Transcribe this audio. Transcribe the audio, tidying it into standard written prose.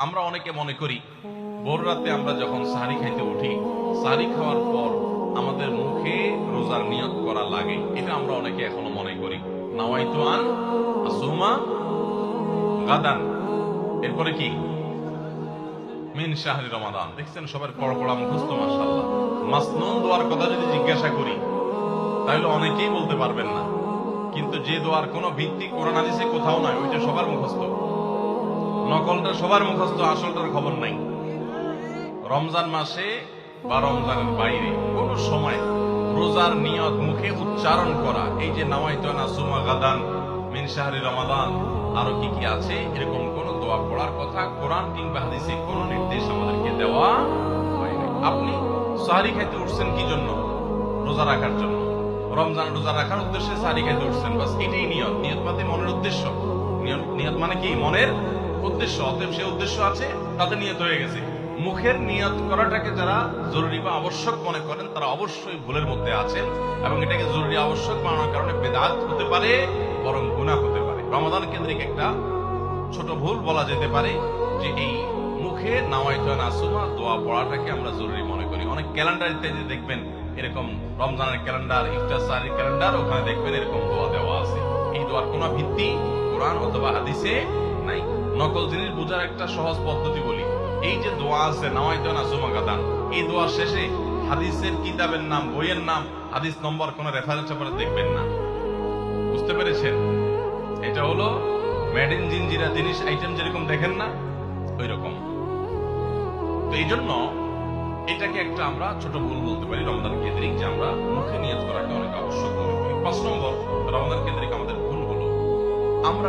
আমরা অনেকে মনে করি ভোর রাতে আমরা যখন সাহারি খাইতে উঠি, সাহারি খাওয়ার পর আমাদের মুখে রোজার নিয়ত করা লাগে। এটা আমরা অনেকে এখনো মনে করি। নাওয়াইতু আন আসুমা গাদান, এরপরে কি মিন শাহরি রমাদান। দেখছেন সবার পড়া পড়া মুখস্থ, মাশাআল্লাহ। মাসনুন দোয়ার কথা যদি জিজ্ঞাসা করি তাহলে অনেকেই বলতে পারবেন না, কিন্তু যে দোয়ার কোনো ভিত্তি কোরআন হাদিসে কোথাও নাই, ওইটা সবার মুখস্থ। নকলটা সবার মুখস্থ, আসলটার খবর নাই। রমজান মাসে বা রমজানের বাইরে কোন সময় রোজার নিয়ত মুখে উচ্চারণ করা, এই যে নাওয়াইতু আন আসুমা গাদান মিন শাহরি রমাদান, আরো কি কি আছে, এরকম কোন দোয়া পড়ার কথা কোরআন কিংবা হাদিসে কোন নির্দেশ আমাদেরকে দেওয়া হয়নি। আপনি সাহারি খাইতে উঠছেন কি জন্য? রোজা রাখার জন্য। রমজান রোজা রাখার উদ্দেশ্যে সাহারি খাইতে উঠছেন, বাস এটাই নিয়ত। নিয়ত মানে মনের উদ্দেশ্য। নিয়ত মানে কি? মনের উদ্দেশ্য। অতএব সে উদ্দেশ্য আছে, তাতে নিয়ত হয়ে গেছে। মুখের নিয়ত করাটাকে যারা জরুরি বা আবশ্যক মনে করেন তারা অবশ্যই ভুলের মধ্যে আছেন, এবং এটাকে জরুরি আবশ্যক মানানোর কারণে বেদাত হতে পারে, বরং গুনাহ হতে পারে। রমাদান কেন্দ্রিক একটা ছোট ভুল বলা যেতে পারে যে এই মুখে নাওয়াইতু আন আসুমা দোয়া পড়াটাকে আমরা জরুরি মনে করি। অনেক ক্যালেন্ডারিতে যে দেখবেন এরকম রমজানের ক্যালেন্ডার, ইফতার সাহারির ক্যালেন্ডার, ওখানে দেখবেন এরকম দোয়া দেওয়া আছে। এই দোয়ার কোনো ভিত্তি কোরআন অথবা হাদিসে নাই। নকল জিনিস বোঝার একটা সহজ পদ্ধতি বলি। এই যে দোয়া আছে নাওয়াইতু আন আসুমা গাদান, এই দোয়ার শেষে হাদিসের কিতাবের নাম, বইয়ের নাম, হাদিস নম্বর, কোন রেফারেন্স দেখবেন না। বুঝতে পেরেছেন? এটা হলো মেড ইন জিনজিরা জিনিস আইটেম যেরকম দেখেন না, ওই রকম। তো এই জন্য এটাকে একটা আমরা ছোট ভুল বলতে পারি রমজান কেন্দ্রিক, যে আমরা মুখে নিয়ত করাকে অনেক আবশ্যক মনে করি। 5 নম্বর রমজান কেন্দ্রিক আমাদের ভুল হলো আমরা